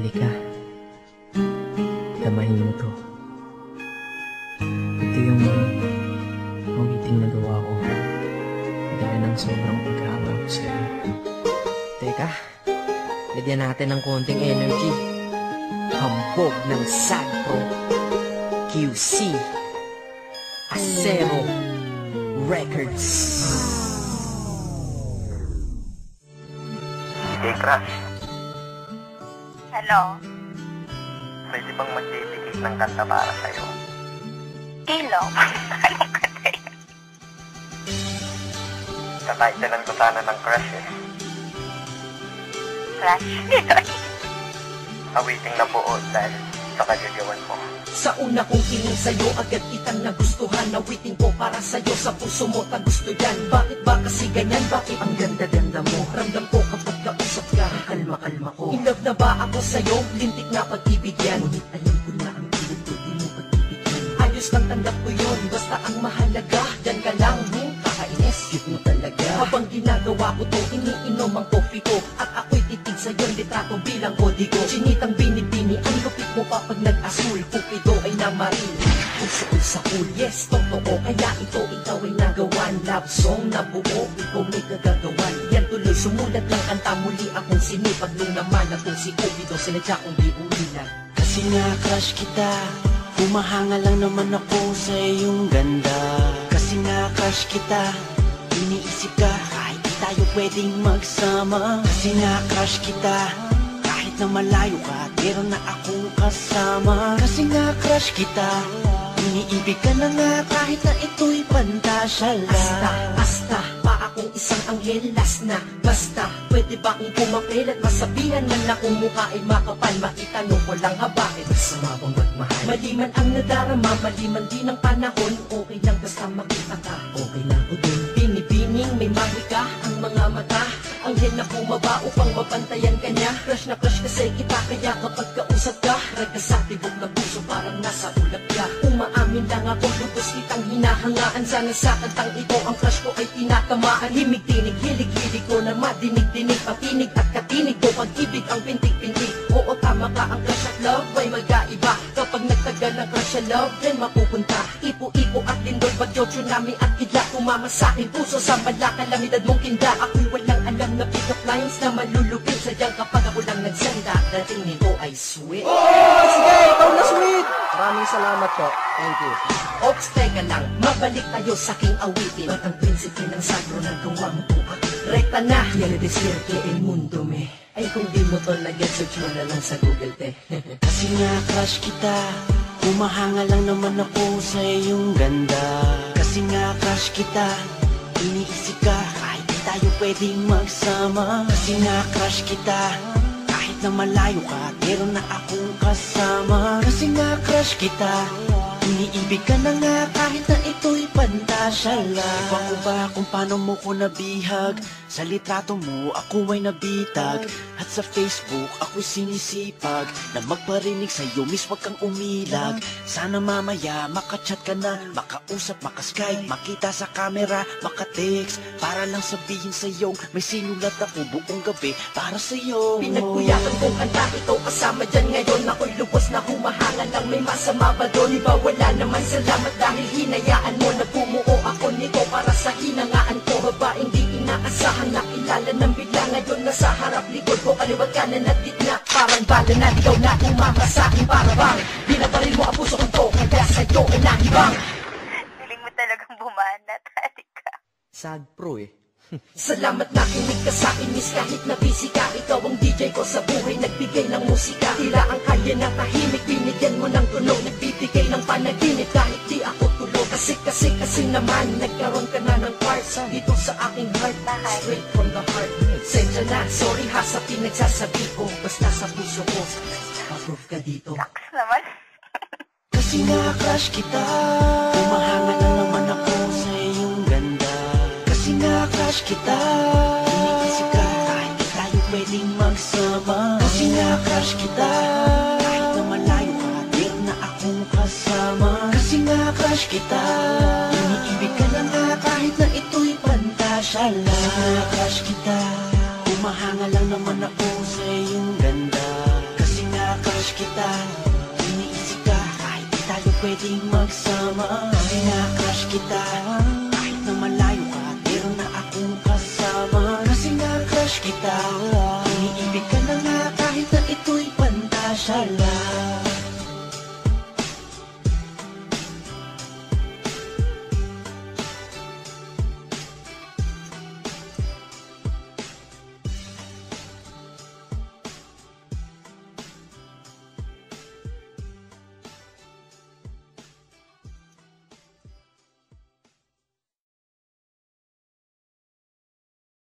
Halika, damahin mo to. Ito yung awiting na gawa ko dahil ng sobrang pagkahanga ko sa'yo. Teka, lagyan natin ng konting energy. Hambog ng Sagpro QC Acero Records. Hey, Crush. Hello? Pwede bang mag-dedicate ng kanta para sa'yo? Kilo? Anong kanta yun? Tataytalan ko sana ng Crush eh. Crush? Awiting na buo dahil sa kagagawan mo. Sa una kong tingin sa'yo, agad kitang nagustuhan. Nawiting ko para sa'yo, sa puso mo ta gusto yan. Bakit ba kasi ganyan? Bakit ang ganda-ganda mo? Ramdam ko kapag kausap ka, kalma-kalma ko. In love na ba ako sa'yo? Lintik na pag-ibig yan. Ngunit alam ko na ang pinagtuti mo pag-ibig yan. Ayos lang tanggap ko yun, basta ang mahalaga dyan ka lang, kakainis, cute mo talaga. Habang ginagawa ko to, iniinom ang coffee ko. At ako'y titig sa'yo, litrato bilang kodigo. Chinitang binibini, ang lupit mo pa pag nag-asul. Cupido ay namarin, puso ko sa cool. Yes, totoo, kaya ito ikaw ay nagawan. Love song na buo, ikaw may kagagawan. Yan tuloy, sumulat ng kanta, muli akong sinipag. Nung naman akong si Cupido, sinadya kong di umilag. Kasi nga crush kita, humahanga lang naman ako sa iyong ganda. Kasi nga crush kita, iniisip ka kahit di tayo pwedeng magsama. Kasi nga crush kita, kahit na malayo ka, meron na akong kasama. Kasi nga crush kita, iniibig ka na nga kahit na ito'y pantasya lang. Basta, pa akong isang anghel, last na. Basta, pwede ba akong pumapel at masabihan man na kung mukha ay makapal? Makitanong ko lang ha, bakit masama bang magmahal? Mali man ang nadarama, mali man din ang panahon. Okay lang basta makita ka, okay lang ko din. Binibining may mahika ang mga mata, anghel na bumaba upang mapantayan ka niya. Crush na crush kasi kita, kaya kapag kausap ka, raga sa tibok na puso parang nasa ulap ka. Umaamin lang ako, lubos kitang hinahangaan. Sana sa kantang ito ang crush ko ay tinatamaan. Himig-tinig, hilig-hilig ko na madinig-dinig, patinig at katinig ko, pag-ibig ang pintig-pintig. Oo, tama ka, ang crush at love ay mag-aiba. Kapag nagtagal ang crush at love, then mapupunta ipo-ipo at lindol, bagyo, tsunami at kidla. Tumama sa aking puso sa malakalamidad mong kinda. Ako'y walang alam na pick-up lines na malulupit. Sadyang kapag ako lang nagsanda, dating nito ay sweet. Sige, ikaw na sweet! Maraming salamat po. Thank you. Ops, teka lang, mabalik tayo sa aking awitin. Ba't ang prinsipe ng sagro na gawa mo po ako? Rekta na, yan desierto el mundo me. Ay kung di mo to lagyan, search mo na lang sa Google te. Kasi nga crush kita, humahanga lang naman ako sa iyong ganda. Kasi nga crush kita, iniisip ka kahit di tayo pwedeng magsama. Kasi nga crush kita, kahit na malayo ka, meron na akong kasama. Kasi nga crush kita, iniibig ka na nga kahit na ito'y pantasya lang. Ewan ko ba kung paano mo ko nabihag, sa litrato mo ako ay nabitag, at sa Facebook ako'y sinisipag na magparinig sa'yo, miss wag kang umilag. Sana mamaya makachat ka na, makausap, makaskype, makita sa camera, makatext, para lang sabihin sa'yo may sinulat ako buong gabi para sa'yo. Pinagkuyakan kong kanta ito, kasama dyan ngayon. Ako'y lubos na humahanga lang, may masama ba doon? Iba wala naman, salamat dahil hinayaan mo na bumuo ako nito para sa hinangaan ko. Babaeng di inaasahan, nakilala ng bigla. Ngayon nasa harap likod ko, kaliwat kanan at gitna. Parang bala na ikaw na umama sa akin, para bang binabaril mo ang puso kong to, kaya sa'yo ay nahibang. Galing mo talagang bumanat, halika. Sagpro eh. Salamat na kinig ka sa akin, miss, kahit na busy ka. Ikaw ang DJ ko sa buhay, nagbigay ng musika. Tila ang kaya na tahimik, binigyan mo ng tunog, nagbibigay ng panaginip kahit di ako tulog. Kasi naman, nagkaroon ka na ng parts dito sa aking heart, straight from the heart. Sensya na, sorry ha sa pinagsasabi ko, basta sa puso ko, approve ka dito. Taks naman. Kasi nga crush kita, humahanga na naman ako sa iyong ganda. Kasi nga crush kita, iniisip ka kahit di tayo pwedeng magsama. Kasi nga crush kita, kahit na malayo ka, meron na akong kasama. Kasi nga crush kita, iniibig ka na nga kahit na ito'y pantasya lang. Kasi nga crush kita, humahanga lang naman ako sa iyong ganda. Kasi nga crush kita, iniisip ka kahit di tayo pwedeng magsama. Kasi nga crush kita, kahit na malayo ka, meron na akong kasama. Kasi nga crush kita, iniibig ka na nga kahit na ito'y pantasya lang.